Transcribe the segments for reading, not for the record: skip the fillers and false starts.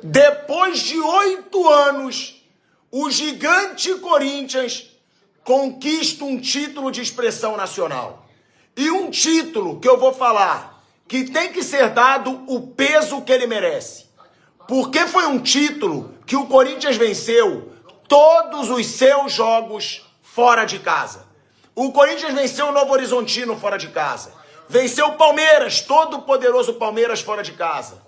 Depois de 8 anos, o gigante Corinthians conquista um título de expressão nacional. E um título que eu vou falar que tem que ser dado o peso que ele merece. Porque foi um título que o Corinthians venceu todos os seus jogos fora de casa. O Corinthians venceu o Novo Horizontino fora de casa. Venceu o Palmeiras, todo poderoso Palmeiras fora de casa.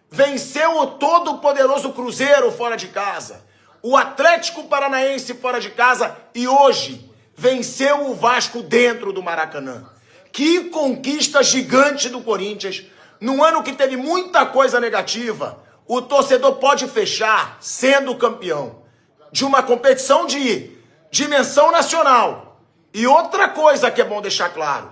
Venceu o todo poderoso Cruzeiro fora de casa. O Atlético Paranaense fora de casa e hoje venceu o Vasco dentro do Maracanã. Que conquista gigante do Corinthians. Num ano que teve muita coisa negativa, o torcedor pode fechar sendo campeão de uma competição de dimensão nacional. E outra coisa que é bom deixar claro,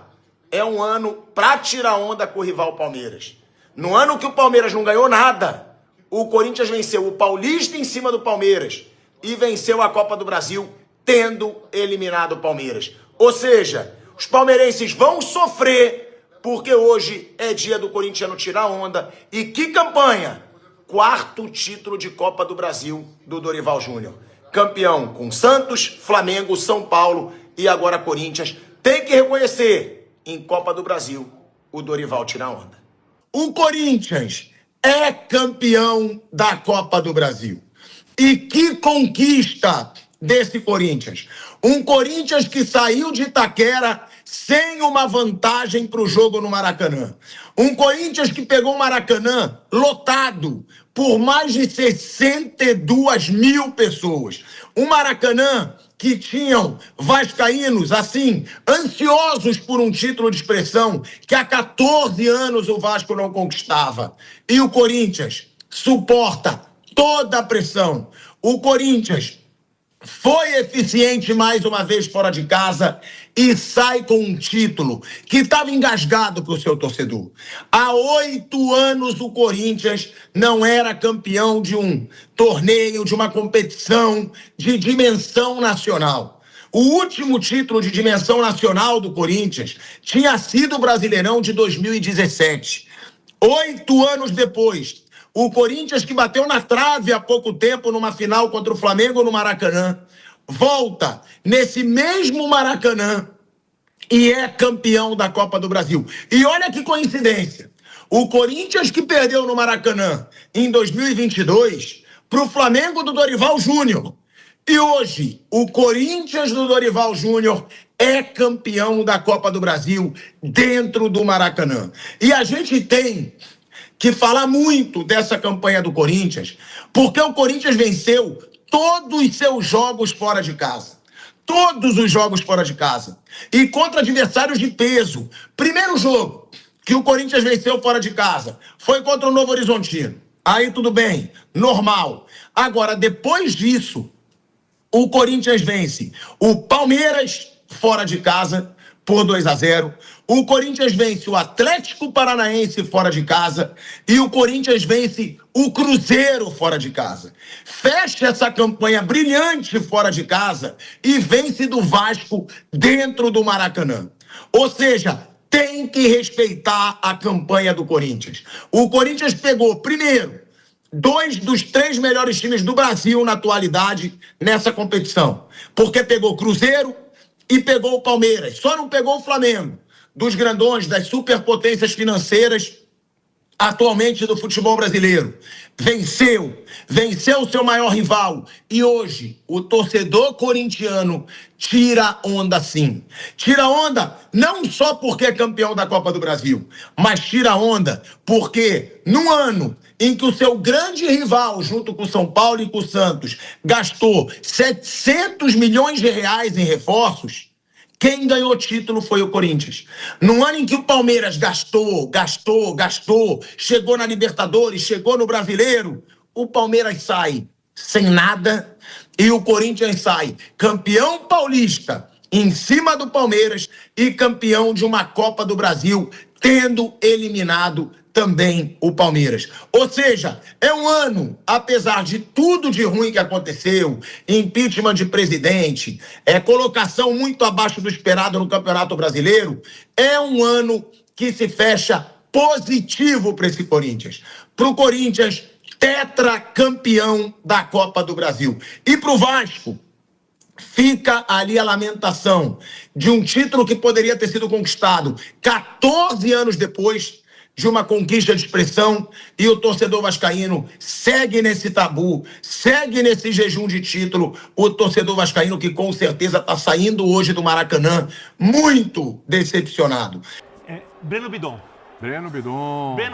é um ano para tirar onda com o rival Palmeiras. No ano que o Palmeiras não ganhou nada, o Corinthians venceu o Paulista em cima do Palmeiras e venceu a Copa do Brasil tendo eliminado o Palmeiras. Ou seja, os palmeirenses vão sofrer porque hoje é dia do corintiano tirar onda. E que campanha! 4º título de Copa do Brasil do Dorival Júnior. Campeão com Santos, Flamengo, São Paulo e agora Corinthians. Tem que reconhecer, em Copa do Brasil, o Dorival tira onda. O Corinthians é campeão da Copa do Brasil. E que conquista desse Corinthians. Um Corinthians que saiu de Itaquera sem uma vantagem para o jogo no Maracanã. Um Corinthians que pegou o Maracanã lotado por mais de 62 mil pessoas. Um Maracanã que tinham vascaínos, assim, ansiosos por um título de expressão que há 14 anos o Vasco não conquistava. E o Corinthians suporta toda a pressão. O Corinthians foi eficiente mais uma vez fora de casa e sai com um título que estava engasgado para o seu torcedor. Há 8 anos o Corinthians não era campeão de um torneio, de uma competição de dimensão nacional. O último título de dimensão nacional do Corinthians tinha sido o Brasileirão de 2017. 8 anos depois, o Corinthians, que bateu na trave há pouco tempo numa final contra o Flamengo no Maracanã, volta nesse mesmo Maracanã e é campeão da Copa do Brasil. E olha que coincidência. O Corinthians que perdeu no Maracanã em 2022 para o Flamengo do Dorival Júnior. E hoje, o Corinthians do Dorival Júnior é campeão da Copa do Brasil dentro do Maracanã. E a gente tem que falar muito dessa campanha do Corinthians, porque o Corinthians venceu todos os seus jogos fora de casa. Todos os jogos fora de casa. E contra adversários de peso. Primeiro jogo que o Corinthians venceu fora de casa foi contra o Novo Horizontino. Aí tudo bem, normal. Agora, depois disso, o Corinthians vence o Palmeiras fora de casa por 2-0. O Corinthians vence o Atlético Paranaense fora de casa e o Corinthians vence o Cruzeiro fora de casa. Fecha essa campanha brilhante fora de casa e vence do Vasco dentro do Maracanã. Ou seja, tem que respeitar a campanha do Corinthians. O Corinthians pegou, primeiro, 2 dos 3 melhores times do Brasil na atualidade nessa competição. Porque pegou Cruzeiro e pegou o Palmeiras. Só não pegou o Flamengo. Dos grandões, das superpotências financeiras atualmente do futebol brasileiro. Venceu o seu maior rival. E hoje, o torcedor corintiano tira onda sim. Tira onda não só porque é campeão da Copa do Brasil, mas tira onda porque num ano em que o seu grande rival, junto com o São Paulo e com o Santos, gastou 700 milhões de reais em reforços, quem ganhou título foi o Corinthians. No ano em que o Palmeiras gastou, chegou na Libertadores, chegou no Brasileiro, o Palmeiras sai sem nada e o Corinthians sai campeão paulista em cima do Palmeiras e campeão de uma Copa do Brasil, tendo eliminado também o Palmeiras. Ou seja, é um ano, apesar de tudo de ruim que aconteceu, impeachment de presidente, colocação muito abaixo do esperado no Campeonato Brasileiro, é um ano que se fecha positivo para esse Corinthians. Para o Corinthians tetracampeão da Copa do Brasil. E pro Vasco, fica ali a lamentação de um título que poderia ter sido conquistado 14 anos depois de uma conquista de expressão, e o torcedor vascaíno segue nesse tabu, segue nesse jejum de título. O torcedor vascaíno que com certeza está saindo hoje do Maracanã muito decepcionado. Breno Bidon. Breno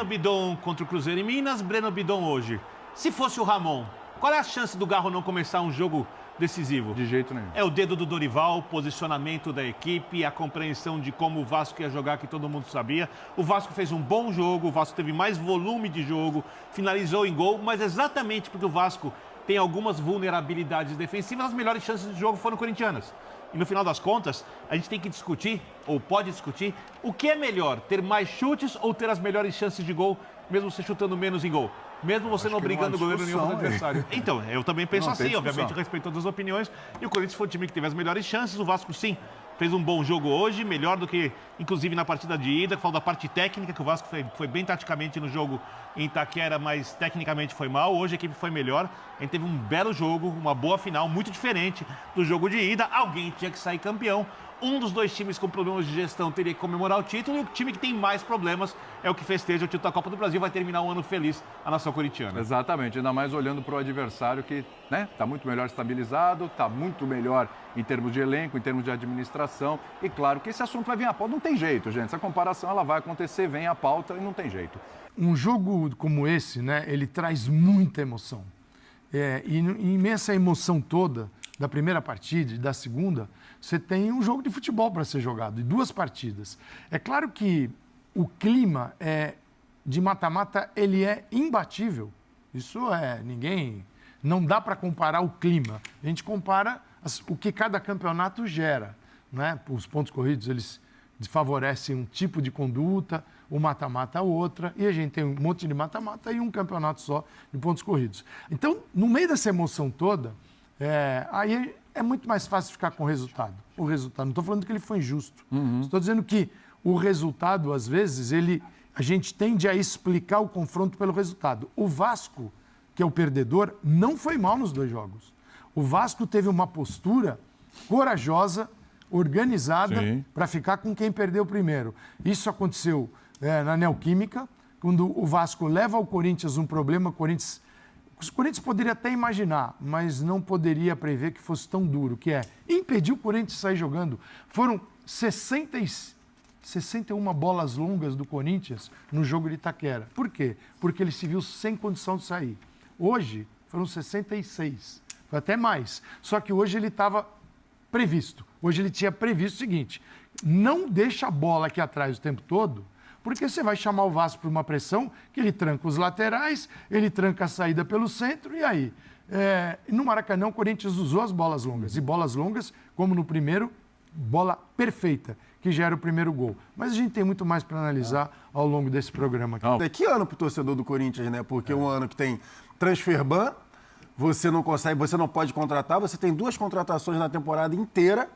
Bidon contra o Cruzeiro em Minas, Breno Bidon hoje. Se fosse o Ramon, qual é a chance do Garro não começar um jogo decisivo? De jeito nenhum. É o dedo do Dorival, o posicionamento da equipe, a compreensão de como o Vasco ia jogar, que todo mundo sabia. O Vasco fez um bom jogo, o Vasco teve mais volume de jogo, finalizou em gol, mas exatamente porque o Vasco tem algumas vulnerabilidades defensivas, as melhores chances de jogo foram corintianas. E no final das contas, a gente tem que discutir, ou pode discutir, o que é melhor, ter mais chutes ou ter as melhores chances de gol, mesmo você chutando menos em gol? Mesmo você não obrigando o goleiro nenhum do adversário. Então, eu também penso assim, obviamente, respeito todas as opiniões. E o Corinthians foi o time que teve as melhores chances. O Vasco, sim, fez um bom jogo hoje, melhor do que, inclusive, na partida de ida, que falou da parte técnica, que o Vasco foi bem taticamente no jogo em Itaquera, mas tecnicamente foi mal. Hoje a equipe foi melhor. A gente teve um belo jogo, uma boa final, muito diferente do jogo de ida. Alguém tinha que sair campeão. Um dos dois times com problemas de gestão teria que comemorar o título, e o time que tem mais problemas é o que festeja o título da Copa do Brasil. Vai terminar um ano feliz a nação corintiana. Exatamente, ainda mais olhando para o adversário que está muito melhor estabilizado, está muito melhor em termos de elenco, em termos de administração. E claro que esse assunto vai vir à pauta, não tem jeito, gente. Essa comparação ela vai acontecer, vem à pauta e não tem jeito. Um jogo como esse, né, ele traz muita emoção. E em meio a essa emoção toda, da primeira partida e da segunda, você tem um jogo de futebol para ser jogado, e 2 partidas. É claro que o clima de mata-mata, ele é imbatível. Isso não dá para comparar o clima. A gente compara o que cada campeonato gera, né? Os pontos corridos, eles favorecem um tipo de conduta, o mata-mata outra, e a gente tem um monte de mata-mata e um campeonato só de pontos corridos. Então, no meio dessa emoção toda, aí é muito mais fácil ficar com o resultado. Não estou falando que ele foi injusto. Estou dizendo que o resultado, às vezes, a gente tende a explicar o confronto pelo resultado. O Vasco, que é o perdedor, não foi mal nos 2 jogos. O Vasco teve uma postura corajosa, organizada, para ficar com quem perdeu primeiro. Isso aconteceu na Neoquímica, quando o Vasco leva ao Corinthians um problema, o Corinthians poderia até imaginar, mas não poderia prever que fosse tão duro, que é impedir o Corinthians de sair jogando. Foram 61 bolas longas do Corinthians no jogo de Itaquera. Por quê? Porque ele se viu sem condição de sair. Hoje, foram 66. Foi até mais. Só que hoje ele estava previsto. Hoje ele tinha previsto o seguinte: não deixa a bola aqui atrás o tempo todo, porque você vai chamar o Vasco para uma pressão que ele tranca os laterais, ele tranca a saída pelo centro, e aí? No Maracanã, o Corinthians usou as bolas longas. E bolas longas, como no primeiro, bola perfeita, que já era o primeiro gol. Mas a gente tem muito mais para analisar ao longo desse programa aqui. Que ano para o torcedor do Corinthians, né? Porque um ano que tem transfer ban, você não pode contratar, você tem 2 contratações na temporada inteira.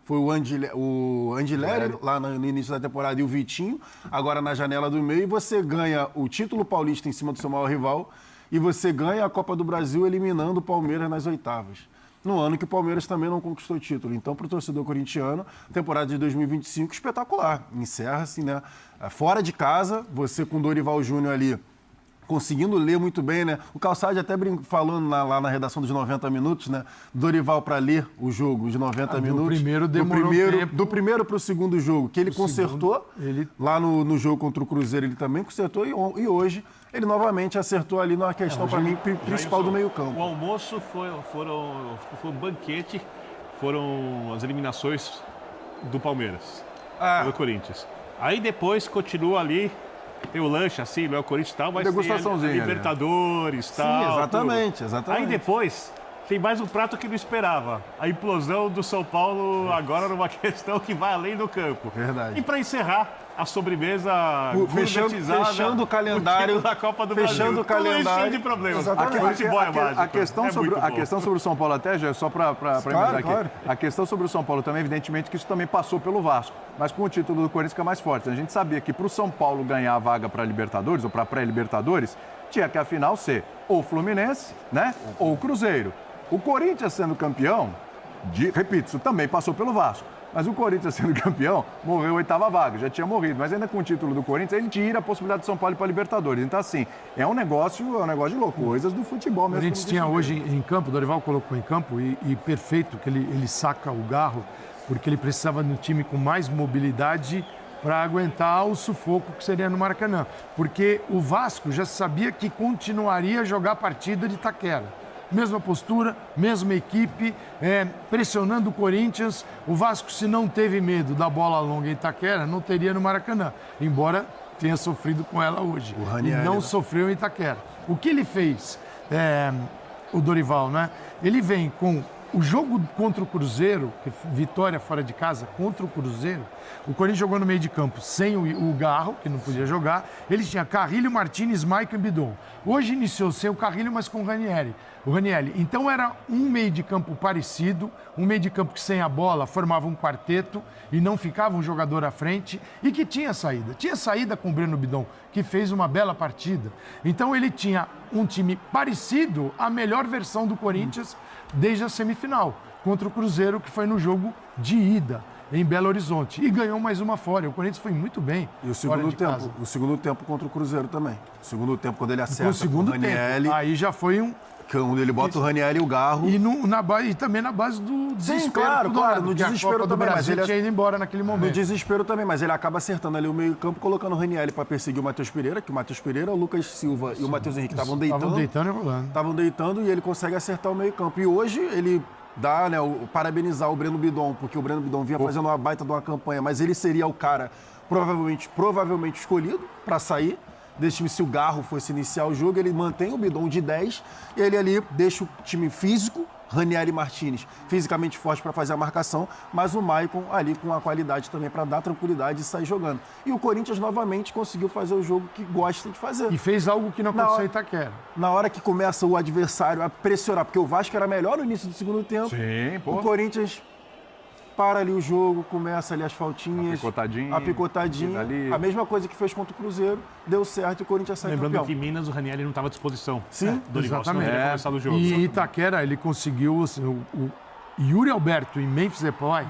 Foi o Andileri, lá no início da temporada, e o Vitinho, agora na janela do meio, e você ganha o título paulista em cima do seu maior rival, e você ganha a Copa do Brasil eliminando o Palmeiras nas oitavas. No ano que o Palmeiras também não conquistou o título. Então, para o torcedor corintiano, temporada de 2025 espetacular. Encerra-se, né? Fora de casa, você com o Dorival Júnior ali, conseguindo ler muito bem, né? O Calçade até falando lá na redação dos 90 minutos, né? Dorival para ler o jogo de 90 minutos. Do primeiro para o segundo jogo, que ele consertou. Lá no jogo contra o Cruzeiro ele também consertou, e hoje ele novamente acertou ali na questão, para mim, principal do meio-campo. O almoço foi um banquete, foram as eliminações do Palmeiras, do Corinthians. Aí depois continua ali. Tem o lanche, assim, não é o Corinthians e tal, mas tem a Libertadores e tal. Sim, exatamente. Aí depois tem mais um prato que não esperava. A implosão do São Paulo agora numa questão que vai além do campo. Verdade. E para encerrar, a sobremesa fechando o calendário da Copa do Brasil. Fechando o calendário. Tudo cheio de problemas. A questão sobre o São Paulo até, já só para emendar aqui. Claro. A questão sobre o São Paulo também, evidentemente, que isso também passou pelo Vasco. Mas com o título do Corinthians fica mais forte. A gente sabia que para o São Paulo ganhar a vaga para a Libertadores, ou para a pré-Libertadores, tinha que a final ser ou Fluminense, né? Ou Cruzeiro. O Corinthians sendo campeão, repito, isso também passou pelo Vasco. Mas o Corinthians sendo campeão, morreu a oitava vaga, já tinha morrido. Mas ainda com o título do Corinthians, ele tira a possibilidade de São Paulo ir para a Libertadores. Então, assim, é um negócio de louco, coisas do futebol mesmo. O Corinthians tinha hoje em campo, o Dorival colocou em campo, e perfeito que ele saca o Garro, porque ele precisava de um time com mais mobilidade para aguentar o sufoco que seria no Maracanã. Porque o Vasco já sabia que continuaria a jogar a partida de Itaquera. Mesma postura, mesma equipe, pressionando o Corinthians. O Vasco, se não teve medo da bola longa em Itaquera, não teria no Maracanã, embora tenha sofrido com ela hoje. O Ranieri, e não né? sofreu em Itaquera. O que ele fez, o Dorival, né? Ele vem com o jogo contra o Cruzeiro, vitória fora de casa contra o Cruzeiro. O Corinthians jogou no meio de campo sem o Garro, que não podia jogar. Ele tinha Carrilho, Martínez, Maicon e Bidon. Hoje iniciou sem o Carrilho, mas com o Ranieri. Então era um meio de campo parecido, um meio de campo que sem a bola formava um quarteto e não ficava um jogador à frente e que tinha saída. Tinha saída com o Breno Bidon, que fez uma bela partida. Então ele tinha um time parecido à melhor versão do Corinthians desde a semifinal, contra o Cruzeiro, que foi no jogo de ida em Belo Horizonte. E ganhou mais uma fora. O Corinthians foi muito bem. E o segundo tempo contra o Cruzeiro também. O segundo tempo, quando ele acerta o segundo o Ranieri, tempo. Aí já foi quando ele bota o Ranieri e o Garro. E também na base do desespero. Sim, claro, no desespero também. Mas ele tinha ido embora naquele momento. No desespero também, mas ele acaba acertando ali o meio-campo, colocando o Ranieri para perseguir o Matheus Pereira, que o Matheus Pereira, o Lucas Silva e o Matheus Henrique estavam deitando. Estavam deitando e ele consegue acertar o meio-campo. E hoje ele dá, né, parabenizar o Breno Bidon, porque o Breno Bidon vinha fazendo uma baita de uma campanha, mas ele seria o cara provavelmente escolhido para sair desse time. Se o Garro fosse iniciar o jogo, ele mantém o Bidon de 10 e ele ali deixa o time físico, Ranieri e Martínez, fisicamente forte para fazer a marcação, mas o Maicon ali com a qualidade também para dar tranquilidade e sair jogando. E o Corinthians novamente conseguiu fazer o jogo que gosta de fazer. E fez algo que não aconteceu em Itaquera. Na hora que começa o adversário a pressionar, porque o Vasco era melhor no início do segundo tempo, Sim, pô. o Corinthians para ali o jogo, começa ali as faltinhas, a picotadinha, ali. a mesma coisa que fez contra o Cruzeiro, deu certo e o Corinthians saiu Lembrando campeão. que em Minas o Ranieri não estava à disposição. Sim, Dorival, senão exatamente. teria começado o jogo. E em Itaquera ele conseguiu, assim, o Yuri Alberto e Memphis Depay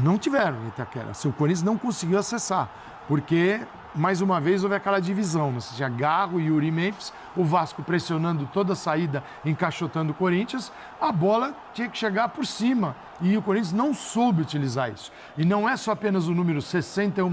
não tiveram em Itaquera. O Corinthians não conseguiu acessar, porque mais uma vez houve aquela divisão, né? Você tinha Garro, Yuri e Memphis, o Vasco pressionando toda a saída, encaixotando o Corinthians, a bola tinha que chegar por cima e o Corinthians não soube utilizar isso. E não é só apenas o número 61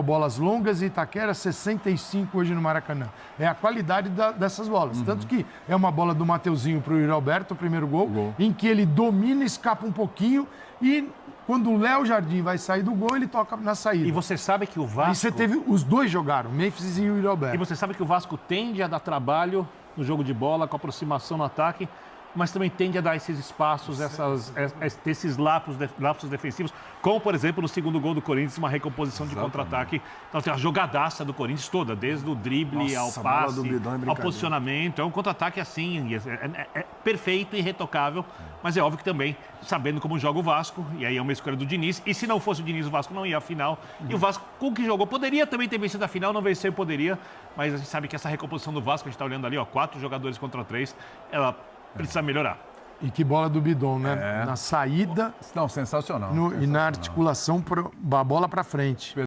bolas longas e Itaquera 65 hoje no Maracanã. É a qualidade dessas bolas. Tanto que é uma bola do Mateuzinho para o Yuri Alberto, o primeiro gol, em que ele domina, escapa um pouquinho e quando o Léo Jardim vai sair do gol, ele toca na saída. E você sabe que o Vasco... E você teve... Os dois jogaram, Memphis e o Yuri Alberto. E você sabe que o Vasco tende a dar trabalho no jogo de bola, com aproximação no ataque, mas também tende a dar esses espaços, esses lapsos defensivos, como, por exemplo, no segundo gol do Corinthians, uma recomposição de contra-ataque. Então, tem a jogadaça do Corinthians toda, desde o drible ao passe, ao posicionamento. É um contra-ataque assim, é perfeito e irretocável, mas é óbvio que também, sabendo como joga o Vasco, e aí é uma escolha do Diniz, e se não fosse o Diniz, o Vasco não ia à final. E o Vasco, com o que jogou, poderia também ter vencido a final, não venceu, poderia, mas a gente sabe que essa recomposição do Vasco, a gente está olhando ali, 4 jogadores contra 3, ela precisa melhorar. E que bola do Bidon, né? Na saída Não, sensacional. e na articulação, a bola para frente.